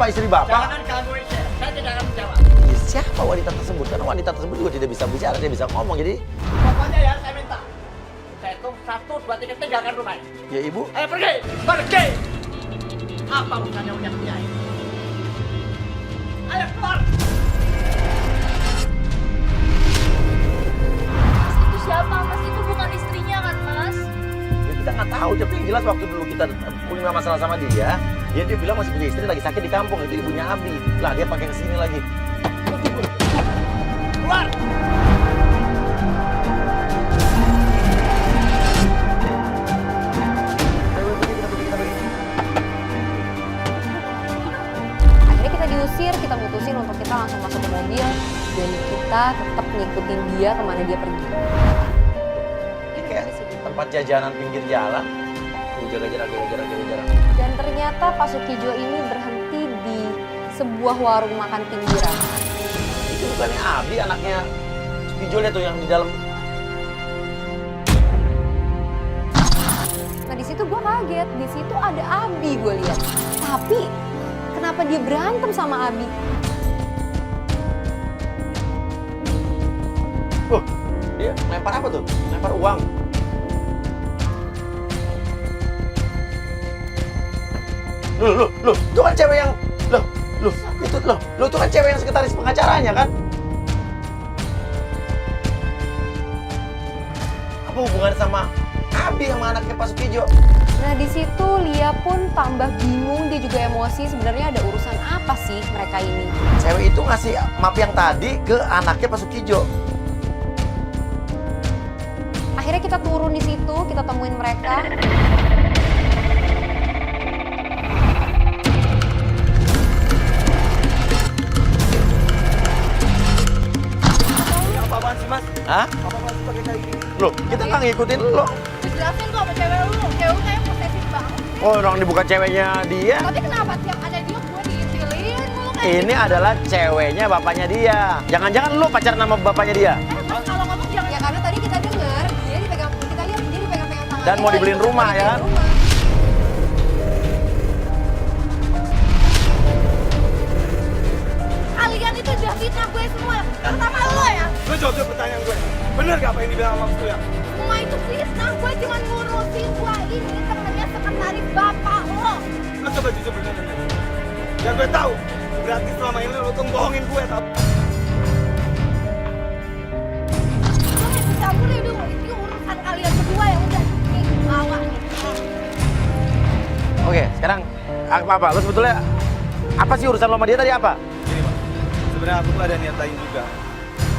Bapak istri Bapak? Jangan ganggu istri, saya tidak akan menjawab. Ya, siapa wanita tersebut? Karena wanita tersebut juga tidak bisa bicara, dia bisa ngomong. Jadi, Pokoknya ya, saya minta. Saya hitung 1, 2, 3, tinggalkan rumah ini. ya Ibu, Ayo pergi! Pergi! Apa urusannya punya punya ini? Ayo keluar! Mas itu siapa? Mas itu bukan istrinya kan, Mas? ya kita nggak tahu. Tapi yang jelas waktu dulu kita punya masalah sama dia bilang masih punya istri lagi sakit di kampung. Itu ibunya Abi. Lah dia pakai kesini lagi. Keluar! Akhirnya kita diusir, kita mutusin untuk kita langsung masuk ke mobil dan kita tetap ngikutin dia kemana dia pergi. Ini kayak tempat jajanan pinggir jalan. Jaga jarak. Dan ternyata Pak Sukijo ini berhenti di sebuah warung makan pinggiran. Itu bukannya Abi, anaknya Sukijo tuh yang di dalam. Nah di situ gue kaget, di situ ada Abi gue lihat. Tapi kenapa dia berantem sama Abi? Dia lempar apa tuh? Lempar uang. Loh, itu kan cewek yang itu kan cewek yang sekretaris pengacaranya kan? Apa hubungannya sama Abi sama anaknya Pak Sukijo? Nah di situ Lia pun tambah bingung, dia juga emosi. Sebenarnya ada urusan apa sih mereka ini? Cewek itu ngasih map yang tadi ke anaknya Pak Sukijo. Akhirnya kita turun di situ, kita temuin mereka. Apaan sih, Mas? Hah? Apa sih pakai kayak gini? Loh, kita nggak ngikutin lo. Jelasin kok sama cewek lu. Cewek kayak posesif banget. Oh, orang ini bukan ceweknya dia. Tapi kenapa tiap ada dia gue diitilin mulu kayak Ini adalah ceweknya bapaknya dia. Jangan-jangan lu pacaran sama bapaknya dia. Mas kalau ngomong jangan Ya karena tadi kita dengar dia dipegang, kita lihat dia dipegang-pegang tangan. Dan mau dibeliin rumah, ya kan? kalian itu udah fitnah gue semua. Terutama lo ya. Lu jawab pertanyaan gue. Bener gak apa yang dibilang sama Mas ya? Semua itu fitnah. Gue cuma ngurusin gue ini temennya sekretaris bapak lo. Lu coba jujur bener nih. Biar gue tahu. Berarti selama ini lu tuh bohongin gue tau. Lo ikut campur ya udah itu urusan kalian berdua ya udah. Nih bawa nih. Oke, sekarang apa? Lu sebetulnya apa sih urusan lo sama dia tadi apa? Gini, Mas. Sebenarnya aku tuh ada niat lain juga.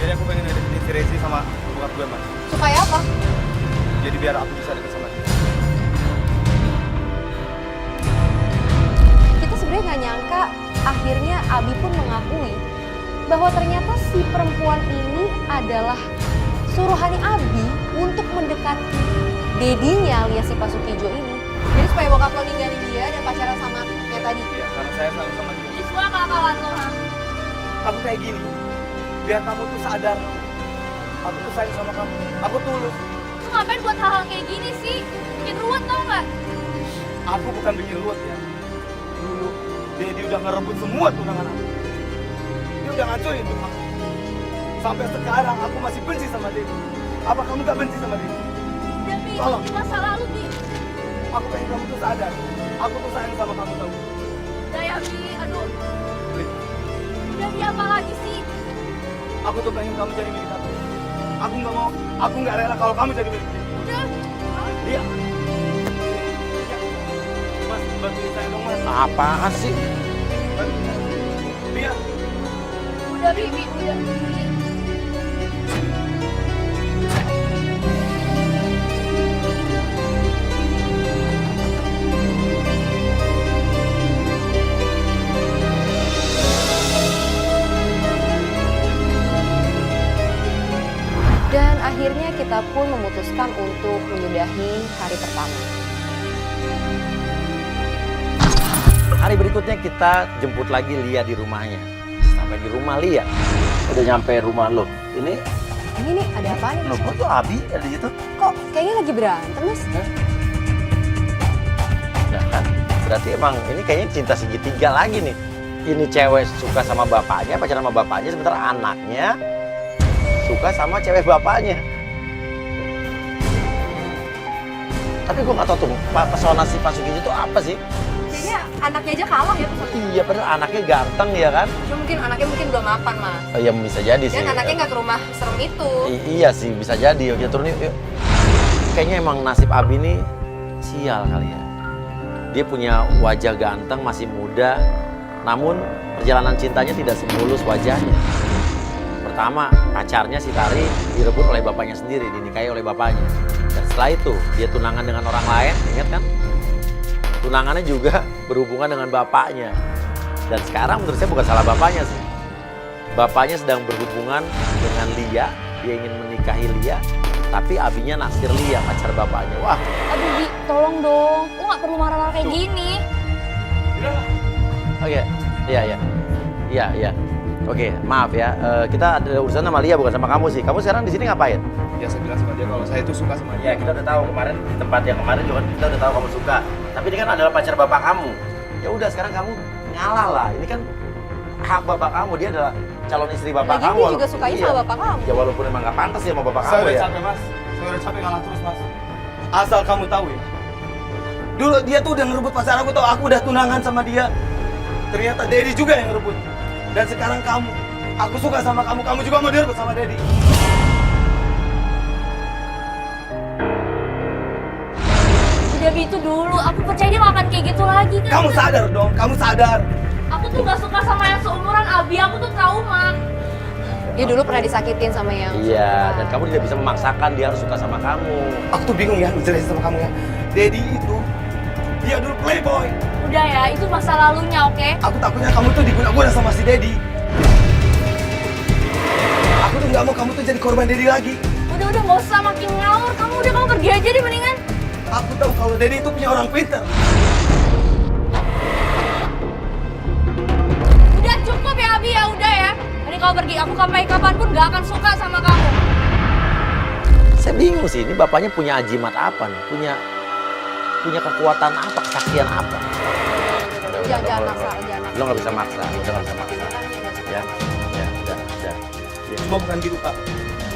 Jadi aku pengen deketin si Rezi sama bokap gue, Mas. Supaya apa? Jadi biar aku bisa deket sama dia. Kita sebenarnya nggak nyangka akhirnya Abi pun mengakui bahwa ternyata si perempuan ini adalah suruhannya Abi untuk mendekati dedinya alias si Pak Sukijo ini. Jadi supaya bokap lo ninggalin dia dan pacaran sama kayak tadi. Iya, karena saya selalu sama dia. Ini semua kawan lo. Ha? Aku kayak gini, biar kamu tuh sadar. Aku tuh sayang sama kamu. Aku tulus. Lu ngapain buat hal-hal kayak gini sih? Bikin ruwet tau nggak? Aku bukan bikin ruwet ya. Dulu, Dedi udah ngerebut semua tunangan aku. Dia udah ngancurin hidup aku. Sampai sekarang aku masih benci sama Dedi. Apa kamu gak benci sama Dedi? Demi Tolong. di masa lalu, Bi. Aku pengen kamu tuh sadar. Aku tuh sayang sama kamu tau. Udah ya, Bi. Aduh, Li, udah Bi apa lagi sih? aku tuh pengen kamu jadi milik aku. Aku nggak mau, aku nggak rela kalau kamu jadi milik Dedi. Udah. Iya. Mas, bantuin saya dong, Mas. Apaan sih? Bantuin. Iya. Udah, Bi. Udah, Bi. Dan akhirnya kita pun memutuskan untuk menyudahi hari pertama. Hari berikutnya kita jemput lagi Lia di rumahnya. Sampai di rumah Lia. Udah nyampe rumah lo. Ini Ini nih ada apa nih? lo kok tuh Abi ada gitu? Kok kayaknya lagi berantem, Mas? Nah kan, berarti emang ini kayaknya cinta segitiga lagi nih. ini cewek suka sama bapaknya, pacaran sama bapaknya, sementara anaknya suka sama cewek bapaknya. Tapi gue nggak tahu tuh pesona si Pak Sugito itu apa sih? Kayaknya anaknya aja kalah ya. Iya, padahal anaknya ganteng ya kan? Ya mungkin anaknya belum mapan, Mas. Oh, iya bisa jadi sih. Dan anaknya nggak ke rumah serem itu. Iya sih, bisa jadi. Yuk kita turun yuk. Kayaknya emang nasib Abi ini sial kali ya. Dia punya wajah ganteng, masih muda, namun perjalanan cintanya tidak semulus wajahnya. Pertama, pacarnya si Tari direbut oleh bapaknya sendiri, dinikahi oleh bapaknya. Dan setelah itu, dia tunangan dengan orang lain, ingat kan? Tunangannya juga berhubungan dengan bapaknya. Dan sekarang menurut saya bukan salah bapaknya sih. Bapaknya sedang berhubungan dengan Lia, dia ingin menikahi Lia, tapi Abinya naksir Lia, pacar bapaknya. Wah. Aduh, Bi, tolong dong. Lu nggak perlu marah-marah kayak gini. Oke, iya. Oke, maaf ya, kita ada urusan sama Lia bukan sama kamu sih. Kamu sekarang di sini ngapain? Ya saya bilang sama dia kalau saya itu suka sama dia. Ya kita udah tahu kemarin di tempat yang kemarin juga kita udah tahu kamu suka. Tapi ini kan adalah pacar bapak kamu. Ya udah sekarang kamu ngalah lah. Ini kan hak bapak kamu, dia adalah calon istri bapak Lagian kamu. dia juga sukanya sama bapak kamu. Ya walaupun emang nggak pantas ya sama bapak Saya kamu udah ya. capek mas, saya udah capek ngalah terus mas. Asal kamu tahu ya, dulu dia tuh udah ngerebut pacar aku, tau aku udah tunangan sama dia. Ternyata Dedi juga yang ngerebut. Dan sekarang kamu, aku suka sama kamu, kamu juga mau direbut sama Dedi. Udah itu dulu, aku percaya dia gak akan kayak gitu lagi kan. Kamu sadar dong, kamu sadar. Aku tuh gak suka sama yang seumuran Abi, aku tuh trauma. Dia dulu pernah disakitin sama yang Iya, dan kamu tidak bisa memaksakan dia harus suka sama kamu. Aku tuh bingung ya ngejelasin sama kamu ya. Dedi itu, dia dulu playboy. Udah ya, itu masa lalunya, oke? Aku takutnya kamu tuh diguna-guna sama si Dedi. Aku tuh nggak mau kamu tuh jadi korban Dedi lagi. Udah gak usah makin ngawur, kamu pergi aja deh mendingan. Aku tahu kalau Dedi itu punya orang pintar. Udah cukup ya Abi, ya udah ya. Mending kau pergi, aku sampai kapanpun gak akan suka sama kamu. Saya bingung sih, ini bapaknya punya ajimat apa nih? Punya kekuatan apa, kesaktian apa? Jangan maksa, jangan maksa. Lo nggak bisa maksa, udah nggak bisa maksa. Ya, udah. Cuma bukan gitu kak.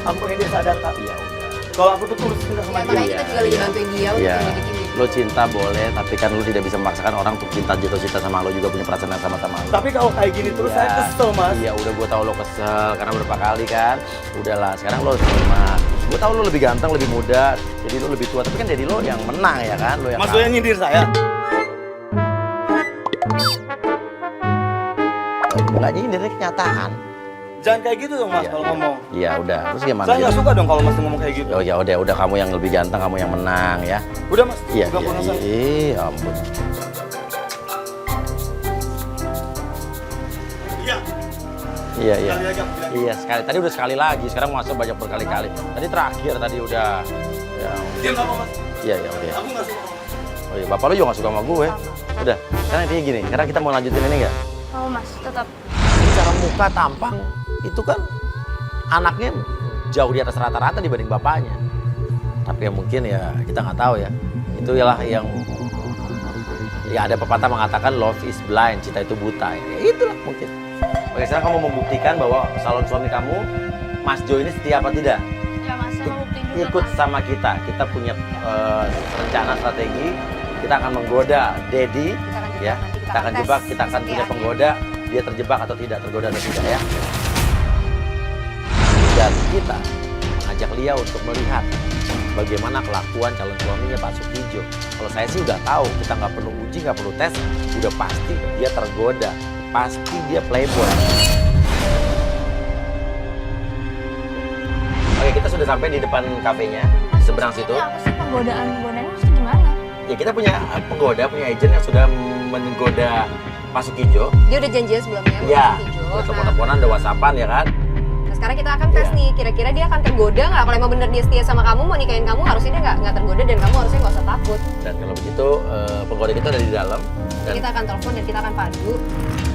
Aku pengen dia sadar kak. Ya udah. Kalau aku tuh tulus cinta sama Ya, dia. makanya kita juga lagi bantuin dia untuk Iya. menyelidiki ini. Lo cinta boleh, tapi kan lo tidak bisa memaksakan orang untuk jatuh cinta sama lo, juga punya perasaan yang sama-sama lo. Tapi kalau kayak gini terus saya kesel mas. Iya, udah gue tahu lo kesel karena berapa kali kan. Udahlah, sekarang lo harus terima. Gue tahu lo lebih ganteng, lebih muda, jadi lo lebih tua. Tapi kan jadi lo yang menang ya kan, lo yang. Mas Doyan nyindir saya. Nggak nyindir, ini kenyataan. Jangan kayak gitu dong mas Iya. kalau ngomong. Iya udah, terus gimana? Saya nggak suka dong kalau mas ngomong kayak gitu. Oh ya udah kamu yang lebih ganteng, kamu yang menang ya. Udah mas, Iya, udah pulang saya. iya, ampun. Iya. Iya. Sekali aja aku bilang. Iya sekali. Tadi udah sekali lagi. Sekarang masuk banyak berkali-kali. Tadi terakhir tadi udah. Ya, Diam apa mas? iya udah. Aku nggak suka. Oh iya, bapak lu juga gak suka sama gue. Udah. Sekarang intinya gini. Sekarang kita mau lanjutin ini nggak? Oh mas, tetap. Secara muka tampang itu kan anaknya jauh di atas rata-rata dibanding bapaknya. Tapi ya mungkin ya kita nggak tahu ya. Itu ialah yang ya ada pepatah mengatakan love is blind, cinta itu buta. Ya itulah mungkin. Oke, sekarang kamu membuktikan bahwa calon suami kamu, Mas Jo ini setia apa tidak? Ya mas, saya mau buktiin juga Ikut mas. sama kita. Kita punya rencana strategi. Kita akan menggoda Dedi, ya. Kita akan jebak. Kita akan punya penggoda. Dia terjebak atau tidak, tergoda atau tidak ya. Dan kita mengajak Lia untuk melihat bagaimana kelakuan calon suaminya Pak Sukijio. Kalau saya sih udah tahu, kita nggak perlu uji, nggak perlu tes, udah pasti dia tergoda, pasti dia playboy. Oke, kita sudah sampai di depan kafenya, di seberang situ. Ini apa sih penggodaannya maksudnya gimana? Ya kita punya penggoda, punya agent yang sudah menggoda Pak Sukijio. Dia udah janjian sebelumnya. Iya, Hijau. udah telepon-teleponan, udah whatsappan ya kan. Nah, sekarang kita akan tes Iya. nih, kira-kira dia akan tergoda nggak? Kalau emang bener dia setia sama kamu, mau nikahin kamu, harusnya dia nggak tergoda dan kamu harusnya nggak usah takut. Dan kalau begitu penggoda kita ada di dalam. Dan Kita akan telepon dan kita akan padu.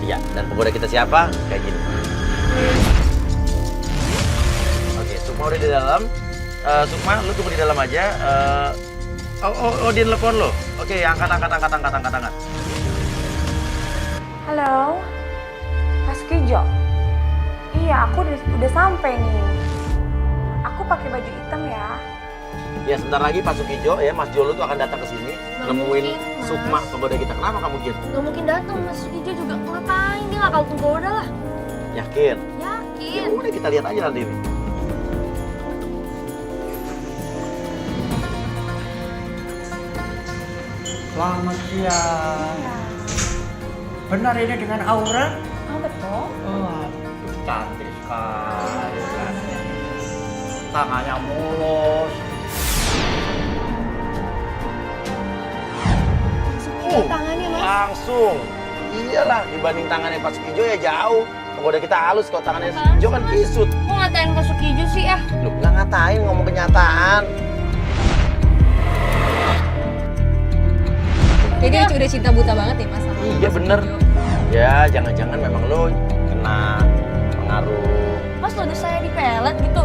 iya, dan penggoda kita siapa? Kayak gini. Oke, Sukma udah di dalam. Sukma, lu tunggu di dalam aja. Dia telepon lo. Oke, angkat. Halo, Kijo. Iya, aku udah sampai nih. Aku pakai baju hitam ya. Ya sebentar lagi Pak Sukijo ya, Mas Jolo tuh akan datang ke sini Nggak nemuin mungkin, Mas. Sukma penggoda kita. Kenapa kamu Kin? Gak mungkin datang, Mas Sukijo juga ngapain, dia gak bakal penggoda lah. Yakin? Ya Yakin. udah kita lihat aja nanti nih. Selamat siang. Benar ini dengan Aura? Oh, betul. Oh, cantik sekali. Tangannya mulus. Tangannya mas. Langsung. Iyalah, dibanding tangannya Pak Sukijo ya jauh. Penggoda kita halus, kalau tangannya Sukijo kan kisut. Mau ngatain ke Sukijo sih ah? Lu nggak ngatain, ngomong kenyataan. Jadi udah cinta buta banget nih mas sama Iya Mas bener. Sukijo. Ya jangan-jangan memang lo kena pengaruh. Mas tuduh saya dipelet gitu?